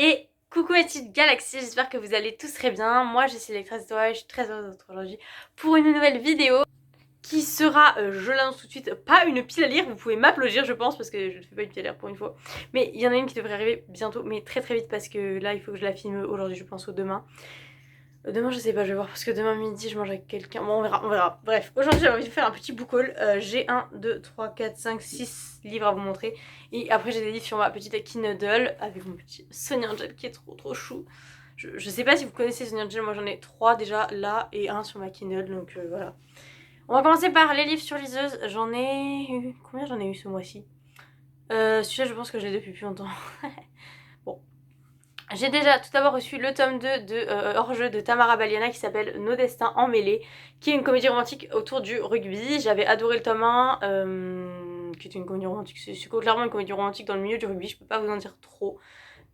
Et coucou ma petite galaxie, j'espère que vous allez tous très bien. Moi je suis Lectrice Doa et je suis très heureuse d'être aujourd'hui pour une nouvelle vidéo qui sera, je l'annonce tout de suite, pas une pile à lire. Vous pouvez m'applaudir je pense parce que je ne fais pas une pile à lire pour une fois. Mais il y en a une qui devrait arriver bientôt, mais très très vite parce que là il faut que je la filme aujourd'hui je pense ou demain. Demain je sais pas, je vais voir parce que demain midi je mange avec quelqu'un. Bon on verra, on verra. Bref, aujourd'hui j'ai envie de faire un petit book haul. J'ai 1, 2, 3, 4, 5, 6 livres à vous montrer. Et après j'ai des livres sur ma petite Kindle avec mon petit Sonny Angel qui est trop chou. Je sais pas si vous connaissez Sonny Angel, moi j'en ai 3 déjà là et 1 sur ma Kindle donc voilà. On va commencer par les livres sur liseuse. J'en ai eu... Combien j'en ai eu ce mois-ci Celui-là je pense que je l'ai depuis plus longtemps. Bon. J'ai déjà tout d'abord reçu le tome 2 de hors-jeu de Tamara Baliana qui s'appelle Nos destins emmêlés, qui est une comédie romantique autour du rugby. J'avais adoré le tome 1, qui est une comédie romantique. C'est clairement une comédie romantique dans le milieu du rugby, je peux pas vous en dire trop.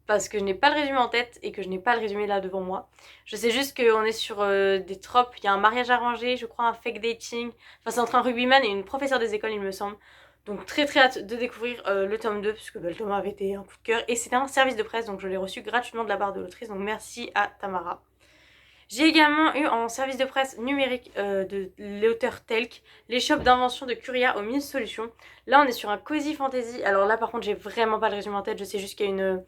Parce que je n'ai pas le résumé en tête et que je n'ai pas le résumé là devant moi. Je sais juste qu'on est sur des tropes, il y a un mariage arrangé, je crois un fake dating. Enfin c'est entre un rugbyman et une professeure des écoles il me semble. Donc très hâte de découvrir le tome 2 puisque le tome 1 avait été un coup de cœur. Et c'était un service de presse donc je l'ai reçu gratuitement de la part de l'autrice donc merci à Tamara. J'ai également eu en service de presse numérique de l'auteur Telk, l'échoppe d'invention de Curia aux 1000 solutions. Là on est sur un cozy fantasy, alors là par contre j'ai vraiment pas le résumé en tête, je sais juste qu'il y a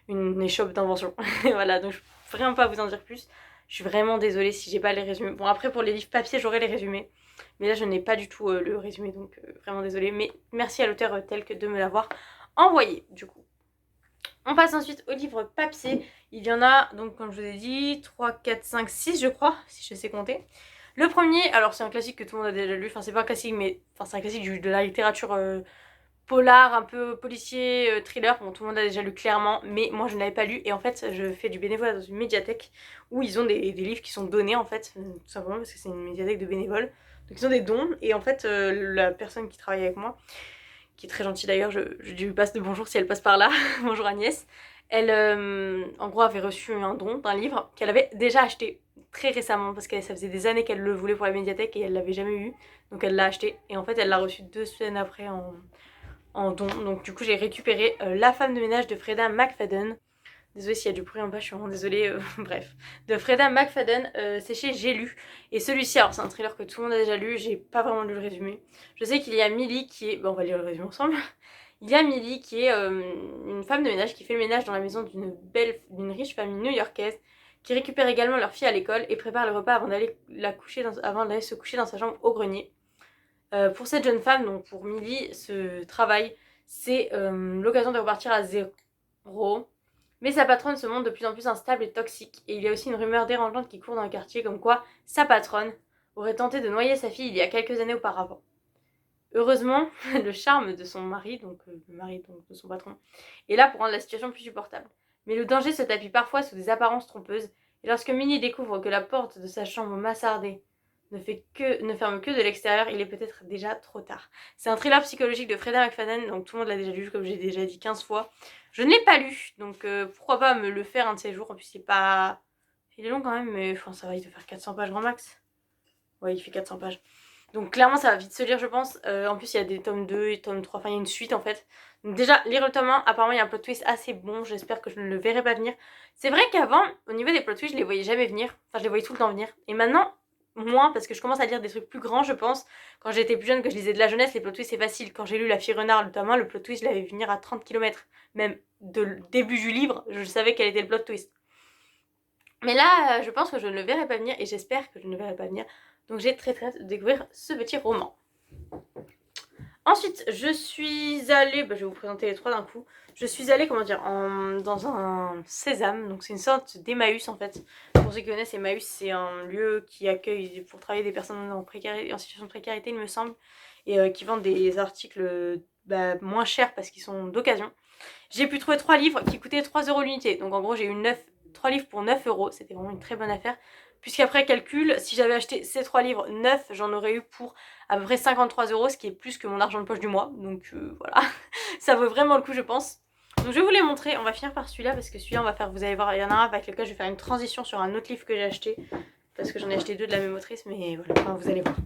une échoppe d'invention. Voilà, donc je peux vraiment pas vous en dire plus. Je suis vraiment désolée si j'ai pas les résumés. Bon après pour les livres papier j'aurai les résumés. Mais là je n'ai pas du tout le résumé donc vraiment désolée. Mais merci à l'auteur Telk de me l'avoir envoyé du coup. On passe ensuite au livre papier. Il y en a donc comme je vous ai dit 3, 4, 5, 6 je crois si je sais compter. Le premier, alors c'est un classique que tout le monde a déjà lu. Enfin c'est pas un classique mais enfin, c'est un classique de la littérature polar, un peu policier, thriller, bon tout le monde a déjà lu clairement, mais moi je ne l'avais pas lu et en fait je fais du bénévolat dans une médiathèque où ils ont des livres qui sont donnés en fait, tout simplement parce que c'est une médiathèque de bénévoles, donc ils ont des dons et en fait la personne qui travaille avec moi, qui est très gentille d'ailleurs, je lui passe de bonjour si elle passe par là, bonjour Agnès, elle en gros avait reçu un don d'un livre qu'elle avait déjà acheté très récemment parce que ça faisait des années qu'elle le voulait pour la médiathèque et elle l'avait jamais eu, donc elle l'a acheté et en fait elle l'a reçu 2 semaines après en don. Donc du coup j'ai récupéré La femme de ménage de Freda McFadden. Désolée s'il y a du bruit en bas, je suis vraiment désolée, bref. De Freda McFadden, c'est chez J'ai lu. Et celui-ci, alors c'est un thriller que tout le monde a déjà lu, j'ai pas vraiment lu le résumé. Je sais qu'il y a Millie qui est... Bon, on va lire le résumé ensemble. Il y a Millie qui est une femme de ménage qui fait le ménage dans la maison d'une riche famille new-yorkaise qui récupère également leur fille à l'école et prépare le repas avant d'aller se coucher dans sa chambre au grenier. Pour cette jeune femme, donc pour Millie, ce travail, c'est l'occasion de repartir à zéro. Mais sa patronne se montre de plus en plus instable et toxique. Et il y a aussi une rumeur dérangeante qui court dans le quartier comme quoi sa patronne aurait tenté de noyer sa fille il y a quelques années auparavant. Heureusement, le charme de son mari, donc le mari donc, de son patron, est là pour rendre la situation plus supportable. Mais le danger se tapit parfois sous des apparences trompeuses. Et lorsque Millie découvre que la porte de sa chambre mansardée ne ferme que de l'extérieur, il est peut-être déjà trop tard. C'est un thriller psychologique de Freda McFadden, donc tout le monde l'a déjà lu, comme j'ai déjà dit 15 fois. Je ne l'ai pas lu, donc pourquoi pas me le faire un de ces jours. En plus, c'est pas... Il est long quand même, mais enfin, ça va, il doit faire 400 pages grand max. Ouais, il fait 400 pages. Donc clairement, ça va vite se lire, je pense. En plus, il y a des tomes 2 et tomes 3, enfin, il y a une suite, en fait. Donc déjà, lire le tome 1, apparemment, il y a un plot twist assez bon. J'espère que je ne le verrai pas venir. C'est vrai qu'avant, au niveau des plot twists, je les voyais jamais venir. Enfin, je les voyais tout le temps venir. Et maintenant, moins, parce que je commence à lire des trucs plus grands, je pense. Quand j'étais plus jeune, que je lisais de la jeunesse, les plot twists, c'est facile. Quand j'ai lu La Fille Renard, le tome 1, le plot twist, je l'avais vu venir à 30 km. Même de début du livre, je savais quel était le plot twist. Mais là, je pense que je ne le verrai pas venir, et j'espère que je ne le verrai pas venir. Donc j'ai très hâte de découvrir ce petit roman. Ensuite, je suis allée, je vais vous présenter les 3 d'un coup. Je suis allée, comment dire, dans un sésame, donc c'est une sorte d'Emmaüs en fait. Pour ceux qui connaissent, Emmaüs, c'est un lieu qui accueille pour travailler des personnes en situation de précarité, il me semble, et qui vendent des articles moins chers parce qu'ils sont d'occasion. J'ai pu trouver 3 livres qui coûtaient 3 € l'unité, donc en gros j'ai eu 3 livres pour 9 €, c'était vraiment une très bonne affaire. Puisqu'après calcul, si j'avais acheté ces 3 livres neufs, j'en aurais eu pour à peu près 53 €, ce qui est plus que mon argent de poche du mois. Donc voilà, ça vaut vraiment le coup je pense. Donc je vais vous les montrer, on va finir par celui-là parce que celui-là on va faire, vous allez voir, il y en a un avec lequel je vais faire une transition sur un autre livre que j'ai acheté. Parce que j'en ai acheté 2 de la même autrice, mais voilà, enfin, vous allez voir.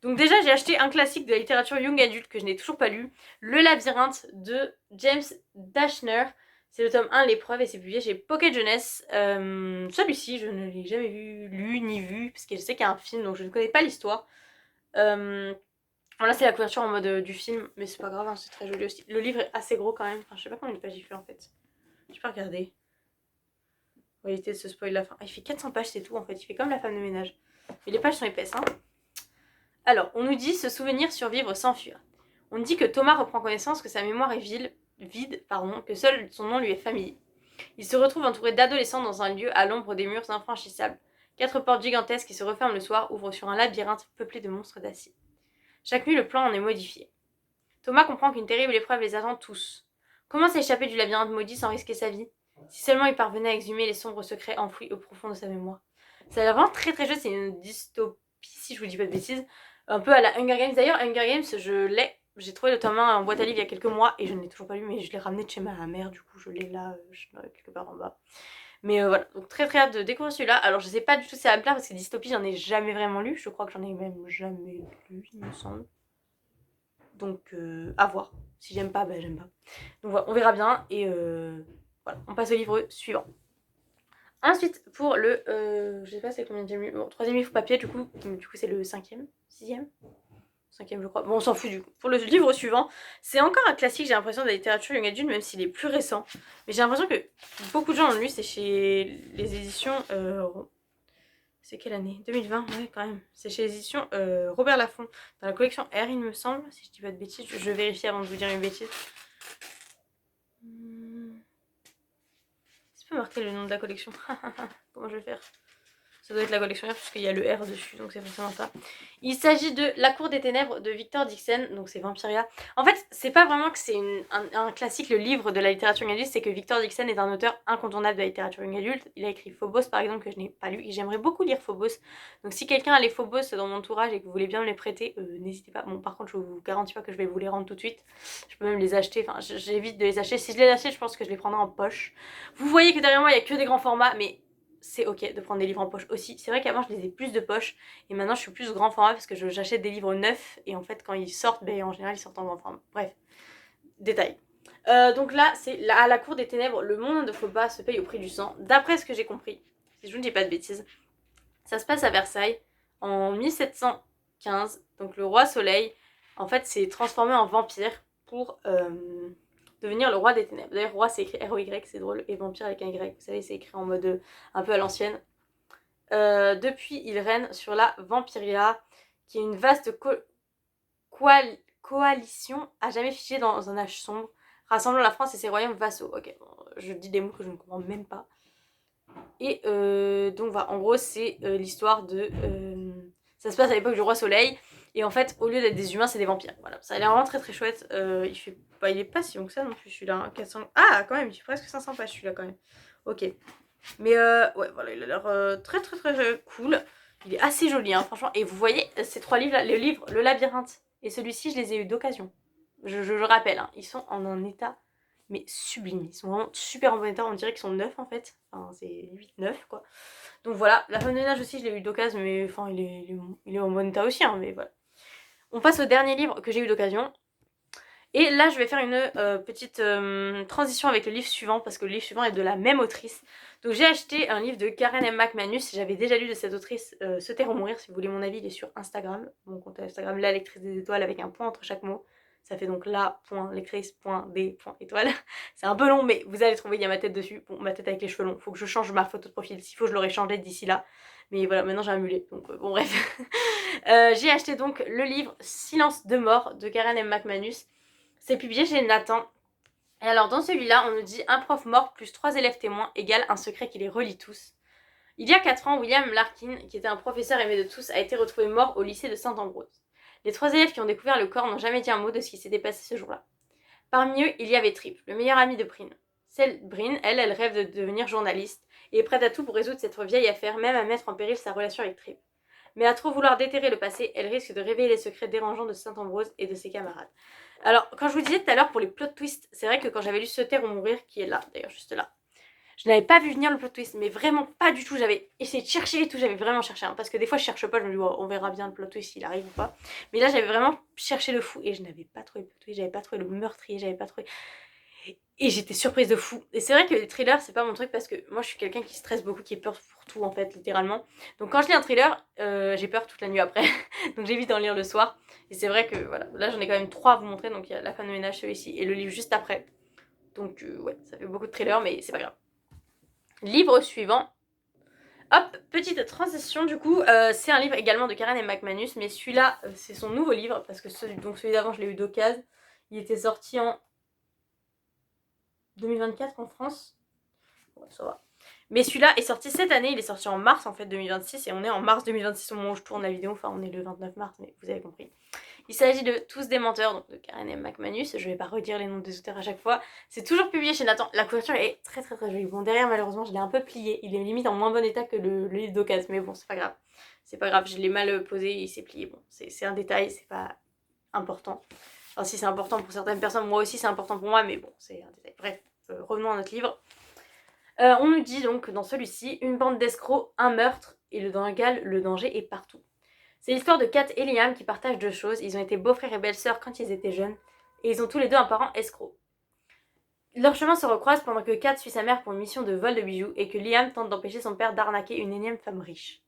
Donc déjà j'ai acheté un classique de la littérature young adulte que je n'ai toujours pas lu, Le Labyrinthe de James Dashner. C'est le tome 1, l'épreuve, et c'est publié chez Pocket Jeunesse. Celui-ci, je ne l'ai jamais lu ni vu, parce que je sais qu'il y a un film, donc je ne connais pas l'histoire. Voilà, c'est la couverture en mode du film, mais c'est pas grave, hein, c'est très joli aussi. Le livre est assez gros quand même, enfin je sais pas combien de pages il fait en fait. Je peux regarder. On va éviter de se spoiler la fin. Ah, il fait 400 pages, c'est tout en fait, il fait comme la femme de ménage. Mais les pages sont épaisses, hein. Alors, on nous dit se souvenir, survivre, s'enfuir. On dit que Thomas reprend connaissance que sa mémoire est vide, que seul son nom lui est familier. Il se retrouve entouré d'adolescents dans un lieu à l'ombre des murs infranchissables. 4 portes gigantesques qui se referment le soir ouvrent sur un labyrinthe peuplé de monstres d'acier. Chaque nuit, le plan en est modifié. Thomas comprend qu'une terrible épreuve les attend tous. Comment s'échapper du labyrinthe maudit sans risquer sa vie? Si seulement il parvenait à exhumer les sombres secrets enfouis au profond de sa mémoire. Ça a l'air vraiment très très joli, c'est une dystopie si je vous dis pas de bêtises. Un peu à la Hunger Games. D'ailleurs, Hunger Games, j'ai trouvé le tome 1 en boîte à livres il y a quelques mois et je ne l'ai toujours pas lu, mais je l'ai ramené de chez ma mère, du coup je l'ai là, quelque part en bas. Mais voilà, donc très très hâte de découvrir celui-là. Alors je sais pas du tout si ça va me plaire parce que dystopie j'en ai jamais vraiment lu, je crois que j'en ai même jamais lu, il me semble. Donc à voir. Si j'aime pas, bah j'aime pas. Donc voilà, on verra bien et voilà, on passe au livre suivant. Ensuite, pour le, je sais pas c'est combien de bon, troisième livre papier du coup c'est le cinquième, sixième, cinquième je crois. Bon on s'en fout du coup. Pour le livre suivant, c'est encore un classique j'ai l'impression de la littérature young adulte même s'il est plus récent. Mais j'ai l'impression que beaucoup de gens l'ont lu, c'est chez les éditions, c'est quelle année? 2020, ouais quand même. C'est chez les éditions Robert Laffont, dans la collection R il me semble, si je dis pas de bêtises, je vérifie avant de vous dire une bêtise. Tu peux marquer le nom de la collection. Comment je vais faire? Ça doit être la collection R puisqu'il y a le R dessus, donc c'est forcément ça. Il s'agit de La Cour des Ténèbres de Victor Dixon, donc c'est Vampiria. En fait, c'est pas vraiment que c'est un classique, le livre de la littérature young adulte, c'est que Victor Dixon est un auteur incontournable de la littérature young adulte. Il a écrit Phobos par exemple, que je n'ai pas lu, et j'aimerais beaucoup lire Phobos. Donc si quelqu'un a les Phobos dans mon entourage et que vous voulez bien me les prêter, n'hésitez pas. Bon, par contre, je vous garantis pas que je vais vous les rendre tout de suite. Je peux même les acheter, enfin, j'évite de les acheter. Si je les achète, je pense que je les prendrai en poche. Vous voyez que derrière moi, il y a que des grands formats, mais c'est ok de prendre des livres en poche aussi. C'est vrai qu'avant je les ai plus de poche et maintenant je suis plus grand format parce que j'achète des livres neufs et en fait quand ils sortent, ben, en général ils sortent en grand format. Bref, détail. Donc là c'est à la cour des ténèbres, le monde ne faut pas se paye au prix du sang. D'après ce que j'ai compris, si je ne dis pas de bêtises, ça se passe à Versailles en 1715. Donc le roi Soleil en fait s'est transformé en vampire pour devenir le roi des ténèbres. D'ailleurs, roi c'est écrit R-O-Y, c'est drôle, et vampire avec un Y, vous savez, c'est écrit en mode un peu à l'ancienne. Depuis, il règne sur la Vampiria, qui est une vaste coalition à jamais figée dans un âge sombre, rassemblant la France et ses royaumes vassaux. Ok, bon, je dis des mots que je ne comprends même pas. Et donc voilà, en gros, c'est l'histoire de... ça se passe à l'époque du roi Soleil, et en fait, au lieu d'être des humains, c'est des vampires. Voilà, ça a l'air vraiment très très chouette. Il est pas si long que ça non plus, celui-là. Hein, 400... Ah, quand même, il fait presque 500 pages celui-là quand même. Ok. Mais ouais, voilà, il a l'air très très très cool. Il est assez joli, hein, franchement. Et vous voyez, ces trois livres-là, le livre Le Labyrinthe et celui-ci, je les ai eu d'occasion. Je rappelle, hein, ils sont en un état, mais sublime. Ils sont vraiment super en bon état. On dirait qu'ils sont neufs en fait. Enfin, c'est 8-9 quoi. Donc voilà, la femme de ménage aussi, je l'ai eu d'occasion, mais enfin, il est en bon état aussi, hein, mais voilà. On passe au dernier livre que j'ai eu d'occasion. Et là, je vais faire une petite transition avec le livre suivant, parce que le livre suivant est de la même autrice. Donc j'ai acheté un livre de Karen M. McManus, j'avais déjà lu de cette autrice Se taire ou mourir, si vous voulez mon avis, il est sur Instagram. Mon compte Instagram, la lectrice des étoiles, avec un point entre chaque mot. Ça fait donc la.lectrice.des.étoile. C'est un peu long, mais vous allez trouver, il y a ma tête dessus. Bon, ma tête avec les cheveux longs, faut que je change ma photo de profil, s'il faut je l'aurai changé d'ici là. Mais voilà, maintenant j'ai un mulet, donc bon bref. J'ai acheté donc le livre Silence de mort de Karen M. McManus. C'est publié chez Nathan. Et alors dans celui-là, on nous dit un prof mort plus 3 élèves témoins égale un secret qui les relie tous. Il y a 4 ans, William Larkin, qui était un professeur aimé de tous, a été retrouvé mort au lycée de Saint-Ambrose. Les 3 élèves qui ont découvert le corps n'ont jamais dit un mot de ce qui s'était passé ce jour-là. Parmi eux, il y avait Trip, le meilleur ami de Bryn. Bryn, elle rêve de devenir journaliste et est prête à tout pour résoudre cette vieille affaire, même à mettre en péril sa relation avec Trip. Mais à trop vouloir déterrer le passé, elle risque de révéler les secrets dérangeants de Saint-Ambrose et de ses camarades. Alors, quand je vous disais tout à l'heure pour les plot twists, c'est vrai que quand j'avais lu Se taire ou mourir, qui est là, d'ailleurs juste là, je n'avais pas vu venir le plot twist, mais vraiment pas du tout. J'avais essayé de chercher et tout, j'avais vraiment cherché, hein, parce que des fois je cherche pas, je me dis oh, on verra bien le plot twist s'il arrive ou pas. Mais là j'avais vraiment cherché le fou et je n'avais pas trouvé le plot twist, j'avais pas trouvé le meurtrier, j'avais pas trouvé... Et j'étais surprise de fou. Et c'est vrai que les thrillers, c'est pas mon truc parce que moi je suis quelqu'un qui stresse beaucoup, qui a peur pour tout en fait, littéralement. Donc quand je lis un thriller, j'ai peur toute la nuit après. Donc j'évite d'en lire le soir. Et c'est vrai que voilà, là j'en ai quand même 3 à vous montrer. Donc il y a La femme de ménage, celui-ci, et le livre juste après. Donc ouais, ça fait beaucoup de thrillers, mais c'est pas grave. Livre suivant. Hop, petite transition du coup, c'est un livre également de Karen M. McManus, mais celui-là, c'est son nouveau livre, parce que celui d'avant, je l'ai eu d'occasion. Il était sorti en 2024 en France. Ouais, ça va. Mais celui-là est sorti cette année, il est sorti en mars en fait 2026, et on est en mars 2026 au moment où je tourne la vidéo, enfin on est le 29 mars, mais vous avez compris. Il s'agit de Tous des menteurs, donc de Karen M. McManus. Je vais pas redire les noms des auteurs à chaque fois. C'est toujours publié chez Nathan. La couverture est très très très jolie. Bon, derrière, malheureusement, je l'ai un peu plié. Il est limite en moins bon état que le livre d'occasion. Mais bon, c'est pas grave. C'est pas grave, je l'ai mal posé, il s'est plié. Bon, c'est un détail, c'est pas important. Enfin, si c'est important pour certaines personnes, moi aussi c'est important pour moi, mais bon, c'est un détail. Bref, revenons à notre livre. On nous dit donc dans celui-ci, une bande d'escrocs, un meurtre, et le danger est partout. C'est l'histoire de Kat et Liam qui partagent 2 choses. Ils ont été beaux-frères et belles-sœurs quand ils étaient jeunes, et ils ont tous les 2 un parent escroc. Leurs chemins se recroisent pendant que Kat suit sa mère pour une mission de vol de bijoux et que Liam tente d'empêcher son père d'arnaquer une énième femme riche.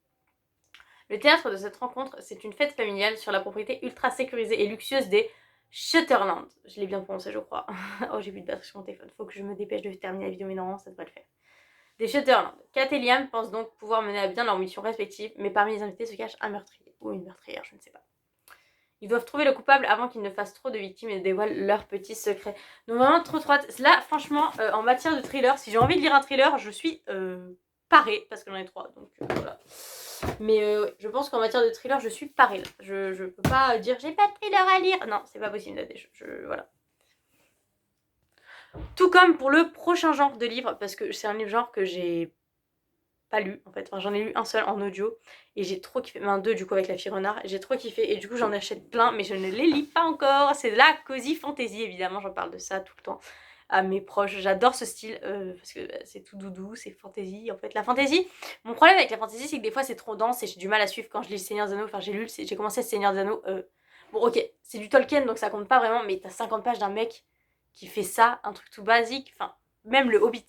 Le théâtre de cette rencontre, c'est une fête familiale sur la propriété ultra sécurisée et luxueuse des Shutterland. Je l'ai bien prononcé, je crois. Oh, j'ai plus de batterie sur mon téléphone. Faut que je me dépêche de terminer la vidéo, mais non, ça devrait le faire. Des Shutterland. Kat et Liam pensent donc pouvoir mener à bien leur mission respective, mais parmi les invités se cache un meurtrier. Ou une meurtrière, je ne sais pas. Ils doivent trouver le coupable avant qu'ils ne fassent trop de victimes et dévoilent leurs petits secrets. Donc vraiment trop hâte. Là, franchement, en matière de thriller, si j'ai envie de lire un thriller, je suis parée, parce que j'en ai 3, donc voilà. Mais je pense qu'en matière de thriller, je suis parée là. Je peux pas dire j'ai pas de thriller à lire. Non, c'est pas possible. Voilà. Tout comme pour le prochain genre de livre, parce que c'est un livre genre que j'ai pas lu en fait, enfin, j'en ai lu un seul en audio et j'ai trop kiffé, enfin 2 du coup avec La fille renard, j'ai trop kiffé et du coup j'en achète plein mais je ne les lis pas encore. C'est de la cozy fantasy évidemment, j'en parle de ça tout le temps à mes proches, j'adore ce style parce que c'est tout doudou, c'est fantasy en fait. La fantasy, mon problème avec la fantasy c'est que des fois c'est trop dense et j'ai du mal à suivre quand je lis le Seigneur des Anneaux, enfin j'ai commencé le Seigneur des Anneaux, bon ok c'est du Tolkien donc ça compte pas vraiment mais t'as 50 pages d'un mec qui fait ça, un truc tout basique, enfin même le Hobbit.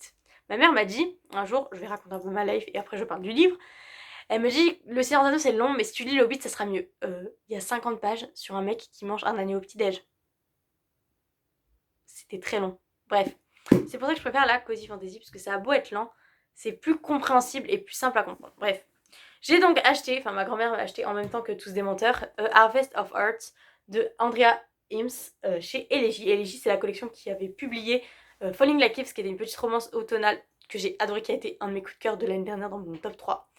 Ma mère m'a dit, un jour, je vais raconter un peu ma life et après je parle du livre, elle me dit, le Seigneur des Anneaux c'est long, mais si tu lis le Hobbit ça sera mieux. Il y a 50 pages sur un mec qui mange un agneau au petit-déj. C'était très long. Bref, c'est pour ça que je préfère la cozy fantasy, parce que ça a beau être lent, c'est plus compréhensible et plus simple à comprendre. Bref, j'ai donc acheté, enfin ma grand-mère m'a acheté en même temps que Tous des menteurs, Harvest of Art de Andrea Ims chez Elegy. Elegy c'est la collection qui avait publié Falling Like Leaves, qui était une petite romance automnale que j'ai adoré, qui a été un de mes coups de cœur de l'année dernière dans mon top 3.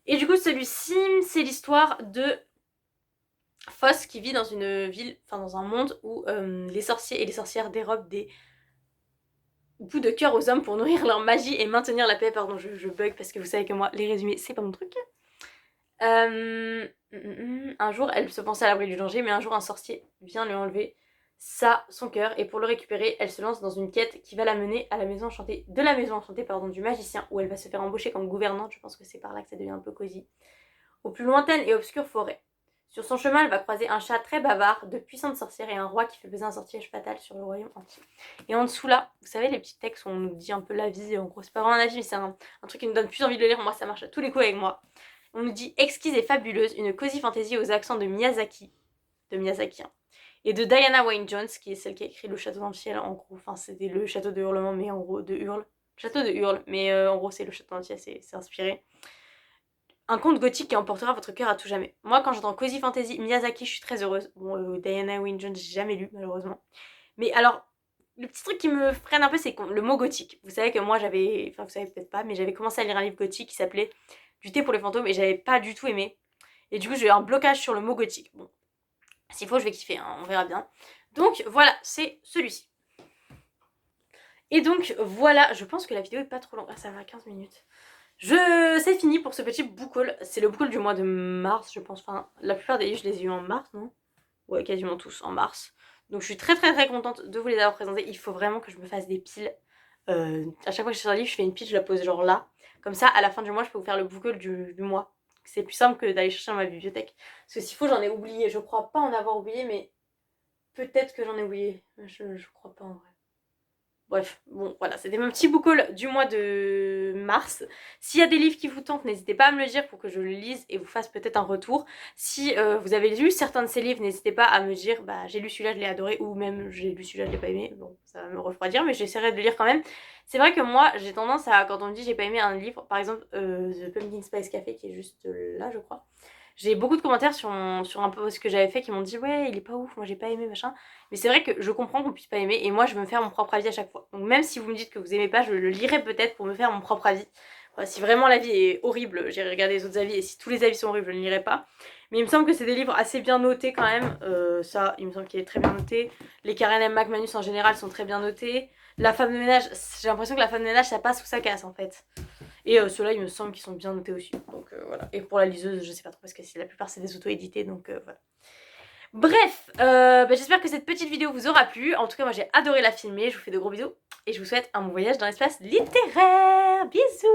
Et du coup celui-ci c'est l'histoire de Foss qui vit dans une ville, enfin dans un monde où les sorciers et les sorcières dérobent des bouts de cœur aux hommes pour nourrir leur magie et maintenir la paix. Pardon, je bug parce que vous savez que moi les résumés c'est pas mon truc. Un jour, elle se pensait à l'abri du danger, mais un jour, un sorcier vient lui enlever son cœur, et pour le récupérer, elle se lance dans une quête qui va la mener à la maison enchantée, du magicien, où elle va se faire embaucher comme gouvernante. Je pense que c'est par là que ça devient un peu cosy. Aux plus lointaines et obscures forêts. Sur son chemin, elle va croiser un chat très bavard, de puissantes sorcières et un roi qui fait peser un sortilège fatal sur le royaume entier. Et en dessous là, vous savez les petits textes où on nous dit un peu la vie, en gros c'est pas vraiment un avis mais c'est un truc qui nous donne plus envie de le lire, moi ça marche à tous les coups avec moi. On nous dit exquise et fabuleuse, une cozy fantasy aux accents de Miyazaki, hein, et de Diana Wynne Jones, qui est celle qui a écrit Le Château dans le ciel, en gros, enfin c'était le château de Hurlement, mais en gros de Hurle. Château de Hurle, mais en gros c'est le château dans le ciel, c'est inspiré. Un conte gothique qui emportera votre cœur à tout jamais. Moi quand j'entends cozy fantasy Miyazaki, je suis très heureuse. Bon, Diana Wynne Jones, j'ai jamais lu malheureusement. Mais alors, le petit truc qui me freine un peu, c'est le mot gothique. Vous savez que moi j'avais, enfin vous savez peut-être pas, mais j'avais commencé à lire un livre gothique qui s'appelait Du thé pour les fantômes et j'avais pas du tout aimé. Et du coup j'ai eu un blocage sur le mot gothique. Bon, s'il faut je vais kiffer, hein, on verra bien. Donc voilà, c'est celui-ci. Et donc voilà, je pense que la vidéo est pas trop longue. Ah ça va, 15 minutes. C'est fini pour ce petit book haul. C'est le book haul du mois de mars, je pense. Enfin, la plupart des livres, je les ai eus en mars, non? Ouais, quasiment tous en mars. Donc je suis très très très contente de vous les avoir présentés. Il faut vraiment que je me fasse des piles. À chaque fois que je sors un livre, je fais une pile, je la pose genre là. Comme ça, à la fin du mois, je peux vous faire le book haul du mois. C'est plus simple que d'aller chercher dans ma bibliothèque. Parce que s'il faut, j'en ai oublié. Je crois pas en avoir oublié, mais peut-être que j'en ai oublié. Je crois pas en vrai. Bref, bon voilà, c'était mon petit book haul du mois de mars. S'il y a des livres qui vous tentent, n'hésitez pas à me le dire pour que je le lise et vous fasse peut-être un retour. Si vous avez lu certains de ces livres, n'hésitez pas à me dire bah j'ai lu celui-là, je l'ai adoré, ou même j'ai lu celui-là, je l'ai pas aimé. Bon, ça va me refroidir, mais j'essaierai de le lire quand même. C'est vrai que moi, j'ai tendance à, quand on me dit j'ai pas aimé un livre, par exemple The Pumpkin Spice Café qui est juste là je crois. J'ai beaucoup de commentaires sur un post que j'avais fait qui m'ont dit ouais il est pas ouf, moi j'ai pas aimé machin. Mais c'est vrai que je comprends qu'on puisse pas aimer et moi je me fais mon propre avis à chaque fois. Donc même si vous me dites que vous aimez pas, je le lirai peut-être pour me faire mon propre avis. Voilà, si vraiment l'avis est horrible, j'irai regarder les autres avis et si tous les avis sont horribles, je ne lirai pas. Mais il me semble que c'est des livres assez bien notés quand même. Ça, il me semble qu'il est très bien noté. Les Karen M. McManus en général sont très bien notés. La femme de ménage, j'ai l'impression que la femme de ménage ça passe ou ça casse en fait. Et ceux-là, il me semble qu'ils sont bien notés aussi. Donc voilà. Et pour la liseuse, je sais pas trop parce que la plupart c'est des auto-édités. Donc voilà. Bref, j'espère que cette petite vidéo vous aura plu. En tout cas, moi j'ai adoré la filmer. Je vous fais de gros bisous. Et je vous souhaite un bon voyage dans l'espace littéraire. Bisous!